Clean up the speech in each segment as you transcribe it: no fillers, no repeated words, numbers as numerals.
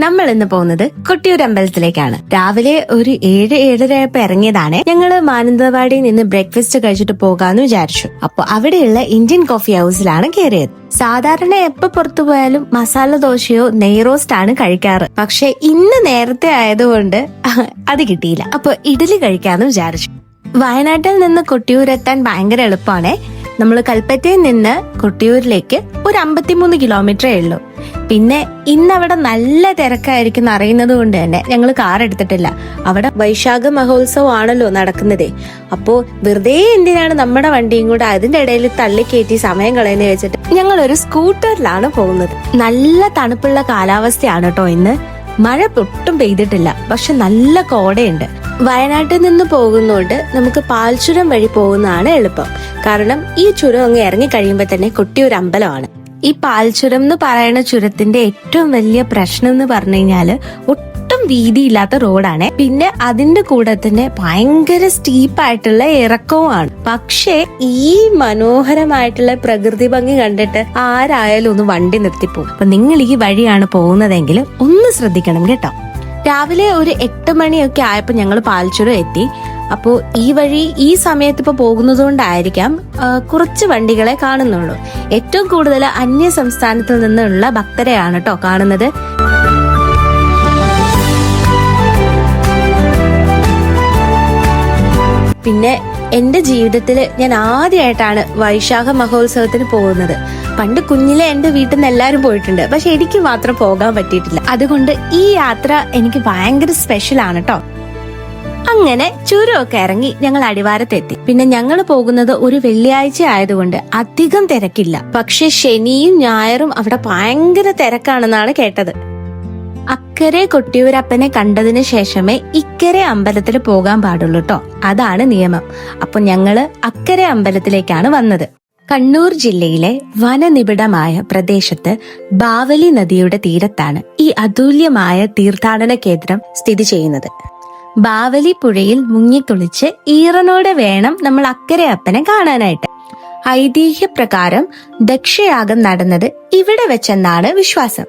നമ്മൾ ഇന്ന് പോകുന്നത് കൊട്ടിയൂർ അമ്പലത്തിലേക്കാണ്. രാവിലെ ഒരു 7-7:30 ഇറങ്ങിയതാണ്. ഞങ്ങള് മാനന്തവാടിയിൽ നിന്ന് ബ്രേക്ക്ഫാസ്റ്റ് കഴിച്ചിട്ട് പോകാന്ന് വിചാരിച്ചു. അപ്പൊ അവിടെയുള്ള ഇന്ത്യൻ കോഫി ഹൗസിലാണ് കയറിയത്. സാധാരണ എപ്പോ പുറത്തു പോയാലും മസാല ദോശയോ നെയ് റോസ്റ്റ് ആണ് കഴിക്കാറ്. പക്ഷെ ഇന്ന് നേരത്തെ ആയതുകൊണ്ട് അത് കിട്ടിയില്ല. അപ്പൊ ഇഡലി കഴിക്കാന്ന് വിചാരിച്ചു. വയനാട്ടിൽ നിന്ന് കൊട്ടിയൂർ എത്താൻ ഭയങ്കര എളുപ്പമാണ്. നമ്മൾ കൽപ്പറ്റയിൽ നിന്ന് കൊട്ടിയൂരിലേക്ക് ഒരു 53 കിലോമീറ്ററേ ഉള്ളൂ. പിന്നെ ഇന്ന് അവിടെ നല്ല തിരക്കായിരിക്കും അറിയുന്നത് കൊണ്ട് തന്നെ ഞങ്ങൾ കാർ എടുത്തിട്ടില്ല. അവിടെ വൈശാഖ മഹോത്സവം ആണല്ലോ നടക്കുന്നതേ. അപ്പോ വെറുതെ എന്തിനാണ് നമ്മുടെ വണ്ടിയും കൂടെ അതിന്റെ ഇടയിൽ തള്ളിക്കയറ്റി സമയം കളയുന്ന വെച്ചിട്ട് ഞങ്ങൾ ഒരു സ്കൂട്ടറിലാണ് പോകുന്നത്. നല്ല തണുപ്പുള്ള കാലാവസ്ഥയാണ് കേട്ടോ ഇന്ന്. മഴ ഒട്ടും പെയ്തിട്ടില്ല, പക്ഷെ നല്ല കോടയുണ്ട്. വയനാട്ടിൽ നിന്ന് പോകുന്നോണ്ട് നമുക്ക് പാൽച്ചുരം വഴി പോകുന്നതാണ് എളുപ്പം. കാരണം ഈ ചുരം അങ്ങ് ഇറങ്ങി കഴിയുമ്പോ തന്നെ കൊട്ടിയൂർ അമ്പലമാണ്. ഈ പാൽച്ചുരം എന്ന് പറയുന്ന ചുരത്തിന്റെ ഏറ്റവും വലിയ പ്രശ്നം എന്ന് പറഞ്ഞു കഴിഞ്ഞാല് ഒട്ടും വീതിയില്ലാത്ത റോഡാണ്. പിന്നെ അതിന്റെ കൂടെ തന്നെ ഭയങ്കര സ്റ്റീപ്പായിട്ടുള്ള ഇറക്കവുമാണ്. പക്ഷേ ഈ മനോഹരമായിട്ടുള്ള പ്രകൃതി ഭംഗി കണ്ടിട്ട് ആരായാലും ഒന്ന് വണ്ടി നിർത്തിപ്പോകും. അപ്പൊ നിങ്ങൾ ഈ വഴിയാണ് പോകുന്നതെങ്കിൽ ഒന്ന് ശ്രദ്ധിക്കണം കേട്ടോ. രാവിലെ ഒരു 8 മണിയൊക്കെ ആയപ്പോ ഞങ്ങൾ പാൽച്ചുരം എത്തി. അപ്പോ ഈ വഴി ഈ സമയത്ത് ഇപ്പൊ പോകുന്നത് കൊണ്ടായിരിക്കാം കുറച്ച് വണ്ടികളെ കാണുന്നുള്ളൂ. ഏറ്റവും കൂടുതൽ അന്യ സംസ്ഥാനത്തിൽ നിന്നുള്ള ഭക്തരെയാണ് കേട്ടോ കാണുന്നത്. പിന്നെ എന്റെ ജീവിതത്തില് ഞാൻ ആദ്യമായിട്ടാണ് വൈശാഖ മഹോത്സവത്തിന് പോകുന്നത്. പണ്ട് കുഞ്ഞിലെ എന്റെ വീട്ടിൽ നിന്ന് എല്ലാരും പോയിട്ടുണ്ട്, പക്ഷെ എനിക്ക് മാത്രം പോകാൻ പറ്റിയിട്ടില്ല. അതുകൊണ്ട് ഈ യാത്ര എനിക്ക് ഭയങ്കര സ്പെഷ്യൽ ആണ് കേട്ടോ. അങ്ങനെ ചുരമൊക്കെ ഇറങ്ങി ഞങ്ങൾ അടിവാരത്തെത്തി. പിന്നെ ഞങ്ങൾ പോകുന്നത് ഒരു വെള്ളിയാഴ്ച ആയതുകൊണ്ട് അധികം തിരക്കില്ല. പക്ഷെ ശനിയും ഞായറും അവിടെ ഭയങ്കര തിരക്കാണെന്നാണ് കേട്ടത്. അക്കരെ കൊട്ടിയൂരപ്പനെ കണ്ടതിന് ശേഷമേ ഇക്കരെ അമ്പലത്തിൽ പോകാൻ പാടുള്ളൂ കേട്ടോ. അതാണ് നിയമം. അപ്പൊ ഞങ്ങള് അക്കരെ അമ്പലത്തിലേക്കാണ് വന്നത്. കണ്ണൂർ ജില്ലയിലെ വനനിബിഡമായ പ്രദേശത്ത് ബാവലി നദിയുടെ തീരത്താണ് ഈ അതുല്യമായ തീർത്ഥാടന കേന്ദ്രം സ്ഥിതി ചെയ്യുന്നത്. ബാവലി പുഴയിൽ മുങ്ങിക്കുളിച്ച് ഈറനോടെ വേണം നമ്മൾ അക്കരെ അപ്പനെ കാണാനായിട്ട്. ഐതിഹ്യപ്രകാരം ദക്ഷയാഗം നടന്നത് ഇവിടെ വെച്ചെന്നാണ് വിശ്വാസം.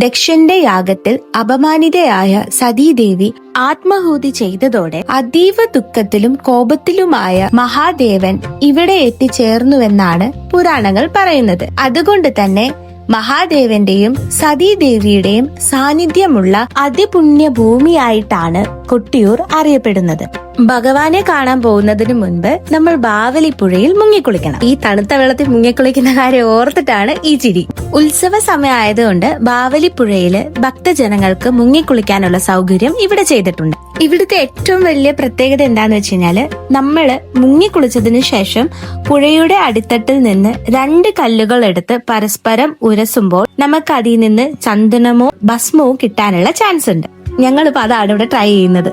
ദക്ഷന്റെ യാഗത്തിൽ അപമാനിതയായ സതീദേവി ആത്മാഹൂതി ചെയ്തതോടെ അതീവ ദുഃഖത്തിലും കോപത്തിലുമായ മഹാദേവൻ ഇവിടെ എത്തിച്ചേർന്നുവെന്നാണ് പുരാണങ്ങൾ പറയുന്നത്. അതുകൊണ്ട് തന്നെ മഹാദേവന്റെയും സതീദേവിയുടെയും സാന്നിധ്യമുള്ള അതിപുണ്യ ഭൂമിയായിട്ടാണ് കൊട്ടിയൂർ അറിയപ്പെടുന്നത്. ഭഗവാനെ കാണാൻ പോകുന്നതിന് മുൻപ് നമ്മൾ ബാവലിപ്പുഴയിൽ മുങ്ങിക്കുളിക്കണം. ഈ തണുത്ത വെള്ളത്തിൽ മുങ്ങിക്കുളിക്കുന്ന കാര്യം ഓർത്തിട്ടാണ് ഈ ചിരി. ഉത്സവ സമയം ആയതുകൊണ്ട് ബാവലിപ്പുഴയില് ഭക്തജനങ്ങൾക്ക് മുങ്ങിക്കുളിക്കാനുള്ള സൗകര്യം ഇവിടെ ചെയ്തിട്ടുണ്ട്. ഇവിടുത്തെ ഏറ്റവും വലിയ പ്രത്യേകത എന്താന്ന് വെച്ച് കഴിഞ്ഞാല് നമ്മള് മുങ്ങിക്കുളിച്ചതിന് ശേഷം പുഴയുടെ അടിത്തട്ടിൽ നിന്ന് 2 കല്ലുകൾ എടുത്ത് പരസ്പരം ഉരസുമ്പോൾ നമുക്ക് അതിൽ നിന്ന് ചന്ദനമോ ഭസ്മോ കിട്ടാനുള്ള ചാൻസ് ഉണ്ട്. ഞങ്ങളിപ്പോ അതാണ് ഇവിടെ ട്രൈ ചെയ്യുന്നത്.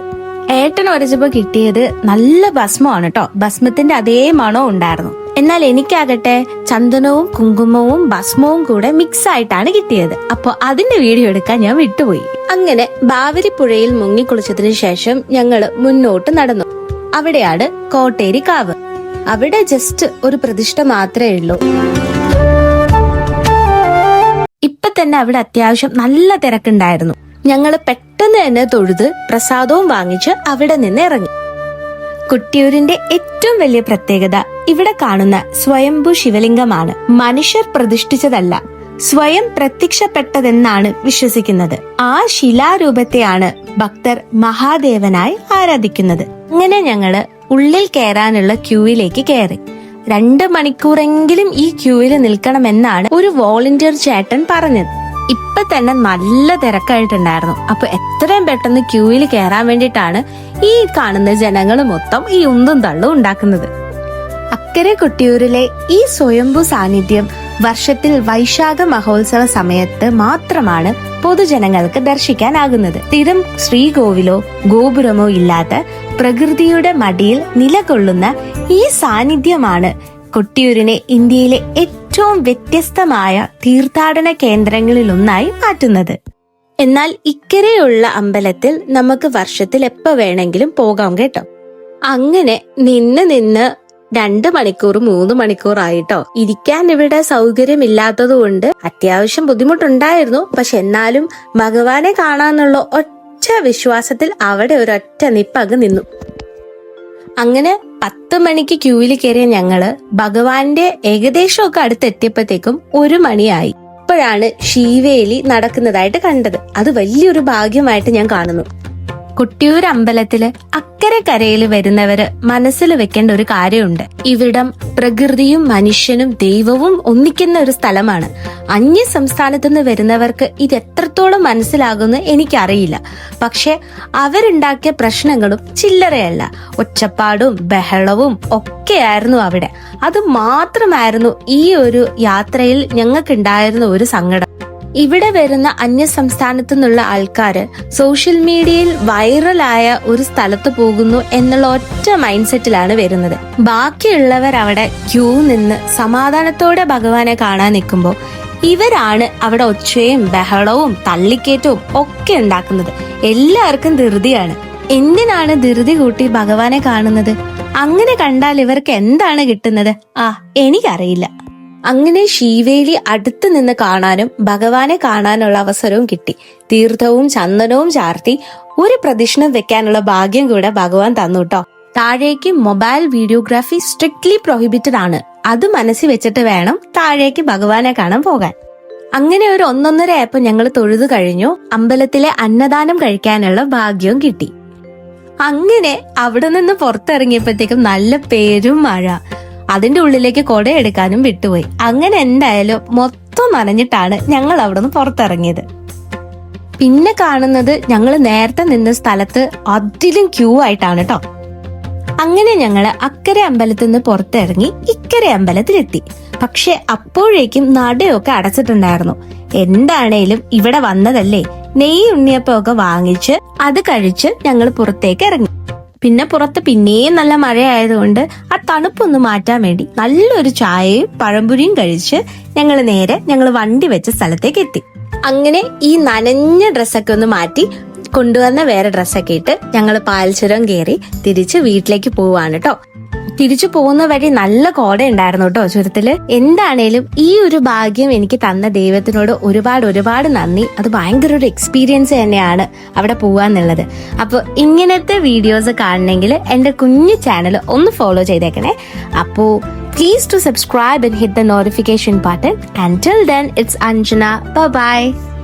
ഏട്ടൻ ഉരച്ചപ്പോ കിട്ടിയത് നല്ല ഭസ്മമാണ് കേട്ടോ. ഭസ്മത്തിന്റെ അതേ മണവും ഉണ്ടായിരുന്നു. എന്നാൽ എനിക്കാകട്ടെ ചന്ദനവും കുങ്കുമവും ഭസ്മവും കൂടെ മിക്സ് ആയിട്ടാണ് കിട്ടിയത്. അപ്പൊ അതിന്റെ വീഡിയോ എടുക്കാൻ ഞാൻ വിട്ടുപോയി. അങ്ങനെ ബാവലിപ്പുഴയിൽ മുങ്ങിക്കുളിച്ചതിന് ശേഷം ഞങ്ങള് മുന്നോട്ട് നടന്നു. അവിടെയാണ് കോട്ടേരി കാവ്. അവിടെ ജസ്റ്റ് ഒരു പ്രതിഷ്ഠ മാത്രമേ ഉള്ളൂ. ഇപ്പൊ തന്നെ അവിടെ അത്യാവശ്യം നല്ല തിരക്കുണ്ടായിരുന്നു. ഞങ്ങള് പെട്ടെന്ന് തന്നെ തൊഴുത് പ്രസാദവും വാങ്ങിച്ച് അവിടെ നിന്ന് ഇറങ്ങി. കൊട്ടിയൂരിന്റെ ഏറ്റവും വലിയ പ്രത്യേകത ഇവിടെ കാണുന്ന സ്വയംഭൂ ശിവലിംഗമാണ്. മനുഷ്യർ പ്രതിഷ്ഠിച്ചതല്ല, സ്വയം പ്രത്യക്ഷപ്പെട്ടതെന്നാണ് വിശ്വസിക്കുന്നത്. ആ ശിലാരൂപത്തെയാണ് ഭക്തർ മഹാദേവനായി ആരാധിക്കുന്നത്. അങ്ങനെ ഞങ്ങള് ഉള്ളിൽ കയറാനുള്ള ക്യൂവിലേക്ക് കയറി. 2 മണിക്കൂറെങ്കിലും ഈ ക്യൂവിൽ നിൽക്കണമെന്നാണ് ഒരു വോളണ്ടിയർ ചേട്ടൻ പറഞ്ഞത്. ഇപ്പൊ തന്നെ നല്ല തിരക്കായിട്ടുണ്ടായിരുന്നു. അപ്പൊ എത്രയും പെട്ടെന്ന് ക്യൂവിൽ കയറാൻ വേണ്ടിയിട്ടാണ് ഈ കാണുന്ന ജനങ്ങൾ മൊത്തം ഈ ഉന്തും തള്ളും ഉണ്ടാക്കുന്നത്. അക്കരെ കൊട്ടിയൂരിലെ ഈ സ്വയംഭൂ സാന്നിധ്യം വർഷത്തിൽ വൈശാഖ മഹോത്സവ സമയത്ത് മാത്രമാണ് പൊതുജനങ്ങൾക്ക് ദർശിക്കാനാകുന്നത്. സ്ഥിരം ശ്രീകോവിലോ ഗോപുരമോ ഇല്ലാത്ത പ്രകൃതിയുടെ മടിയിൽ നിലകൊള്ളുന്ന ഈ സാന്നിധ്യമാണ് കൊട്ടിയൂരിനെ ഇന്ത്യയിലെ ഏറ്റവും വ്യത്യസ്തമായ തീർത്ഥാടന കേന്ദ്രങ്ങളിലൊന്നായി മാറ്റുന്നത്. എന്നാൽ ഇക്കരെയുള്ള അമ്പലത്തിൽ നമുക്ക് വർഷത്തിൽ എപ്പോ വേണമെങ്കിലും പോകാം കേട്ടോ. അങ്ങനെ നിന്ന് 2 മണിക്കൂർ 3 മണിക്കൂറായിട്ടോ. ഇരിക്കാൻ ഇവിടെ സൗകര്യമില്ലാത്തത് കൊണ്ട് അത്യാവശ്യം ബുദ്ധിമുട്ടുണ്ടായിരുന്നു. പക്ഷെ എന്നാലും ഭഗവാനെ കാണാന്നുള്ള ഒറ്റ വിശ്വാസത്തിൽ അവിടെ ഒരൊറ്റ നിപ്പങ്ങ് നിന്നു. അങ്ങനെ 10 മണിക്ക് ക്യൂവിൽ കയറിയ ഞങ്ങള് ഭഗവാന്റെ ഏകദേശമൊക്കെ അടുത്തെത്തിയപ്പോഴത്തേക്കും 1 മണിയായി. ഇപ്പോഴാണ് ശീവേലി നടക്കുന്നതായിട്ട് കണ്ടത്. അത് വലിയൊരു ഭാഗ്യമായിട്ട് ഞാൻ കാണുന്നു. കൊട്ടിയൂർ അമ്പലത്തില് അക്കരെ കരയിൽ വരുന്നവര് മനസ്സിൽ വെക്കേണ്ട ഒരു കാര്യമുണ്ട്. ഇവിടം പ്രകൃതിയും മനുഷ്യനും ദൈവവും ഒന്നിക്കുന്ന ഒരു സ്ഥലമാണ്. അന്യ സംസ്ഥാനത്തുനിന്ന് വരുന്നവർക്ക് ഇത് എത്രത്തോളം മനസ്സിലാകുമെന്ന് എനിക്കറിയില്ല. പക്ഷെ അവരുണ്ടാക്കിയ പ്രശ്നങ്ങളും ചില്ലറയല്ല. ഒച്ചപ്പാടും ബഹളവും ഒക്കെയായിരുന്നു അവിടെ. അത് മാത്രമായിരുന്നു ഈ ഒരു യാത്രയിൽ ഞങ്ങൾക്കുണ്ടായിരുന്ന ഒരു സങ്കടം. ഇവിടെ വരുന്ന അന്യ സംസ്ഥാനത്തു നിന്നുള്ള ആൾക്കാര് സോഷ്യൽ മീഡിയയിൽ വൈറലായ ഒരു സ്ഥലത്ത് പോകുന്നു എന്നുള്ള ഒറ്റ മൈൻഡ് സെറ്റിലാണ് വരുന്നത്. ബാക്കിയുള്ളവർ അവിടെ ക്യൂ നിന്ന് സമാധാനത്തോടെ ഭഗവാനെ കാണാൻ നിൽക്കുമ്പോൾ ഇവരാണ് അവിടെ ഒച്ചയും ബഹളവും തള്ളിക്കേറ്റവും ഒക്കെ ഉണ്ടാക്കുന്നത്. എല്ലാവർക്കും ധൃതിയാണ്. എന്തിനാണ് ധൃതി കൂട്ടി ഭഗവാനെ കാണുന്നത്? അങ്ങനെ കണ്ടാൽ ഇവർക്ക് എന്താണ് കിട്ടുന്നത്? എനിക്കറിയില്ല. അങ്ങനെ ശീവേലി അടുത്ത് നിന്ന് കാണാനും ഭഗവാനെ കാണാനുള്ള അവസരവും കിട്ടി. തീർത്ഥവും ചന്ദനവും ചാർത്തി ഒരു പ്രദക്ഷിണം വെക്കാനുള്ള ഭാഗ്യം കൂടെ ഭഗവാൻ തന്നു കേട്ടോ. താഴേക്ക് മൊബൈൽ വീഡിയോഗ്രാഫി സ്ട്രിക്ട്ലി പ്രൊഹിബിറ്റഡ് ആണ്. അത് മനസ്സിൽ വെച്ചിട്ട് വേണം താഴേക്ക് ഭഗവാനെ കാണാൻ പോകാൻ. അങ്ങനെ ഒരു 1:30 ആയപ്പോ ഞങ്ങൾ തൊഴുതു കഴിഞ്ഞു. അമ്പലത്തിലെ അന്നദാനം കഴിക്കാനുള്ള ഭാഗ്യവും കിട്ടി. അങ്ങനെ അവിടെ നിന്ന് പുറത്തിറങ്ങിയപ്പോഴത്തേക്കും നല്ല പേരും മഴ. അതിന്റെ ഉള്ളിലേക്ക് കൊടയെടുക്കാനും വിട്ടുപോയി. അങ്ങനെ എന്തായാലും മൊത്തം നനഞ്ഞിട്ടാണ് ഞങ്ങൾ അവിടെ നിന്ന് പുറത്തിറങ്ങിയത്. പിന്നെ കാണുന്നത് ഞങ്ങൾ നേരത്തെ നിന്ന സ്ഥലത്ത് അതിലും ക്യൂ ആയിട്ടാണ് കേട്ടോ. അങ്ങനെ ഞങ്ങള് അക്കരെ അമ്പലത്തിൽ നിന്ന് പുറത്തിറങ്ങി ഇക്കരെ അമ്പലത്തിലെത്തി. പക്ഷെ അപ്പോഴേക്കും നടയൊക്കെ അടച്ചിട്ടുണ്ടായിരുന്നു. എന്താണേലും ഇവിടെ വന്നതല്ലേ, നെയ്യ് ഉണ്ണിയപ്പമൊക്കെ വാങ്ങിച്ച് അത് കഴിച്ച് ഞങ്ങൾ പുറത്തേക്ക് ഇറങ്ങി. പിന്നെ പുറത്ത് പിന്നെയും നല്ല മഴയായതുകൊണ്ട് ആ തണുപ്പൊന്ന് മാറ്റാൻ വേണ്ടി നല്ലൊരു ചായയും പഴംപൊരിയും കഴിച്ച് ഞങ്ങൾ വണ്ടി വെച്ച സ്ഥലത്തേക്ക് എത്തി. അങ്ങനെ ഈ നനഞ്ഞ ഡ്രസ്സൊക്കെ ഒന്ന് മാറ്റി കൊണ്ടുവന്ന വേറെ ഡ്രസ്സൊക്കെ ഇട്ട് ഞങ്ങൾ പാൽച്ചുരം കയറി തിരിച്ച് വീട്ടിലേക്ക് പോവാണ് കേട്ടോ. തിരിച്ചു പോകുന്ന വഴി നല്ല കോട ഉണ്ടായിരുന്നു കേട്ടോ ചുരത്തില്. എന്താണേലും ഈ ഒരു ഭാഗ്യം എനിക്ക് തന്ന ദൈവത്തിനോട് ഒരുപാട് നന്ദി. അത് ഭയങ്കര ഒരു എക്സ്പീരിയൻസ് തന്നെയാണ് അവിടെ പോവാന്നുള്ളത്. അപ്പൊ ഇങ്ങനത്തെ വീഡിയോസ് കാണണമെങ്കിൽ എന്റെ കുഞ്ഞു ചാനൽ ഒന്ന് ഫോളോ ചെയ്തേക്കണേ. അപ്പോ please to subscribe and hit the notification button. Until then, it's Anjana. Bye bye.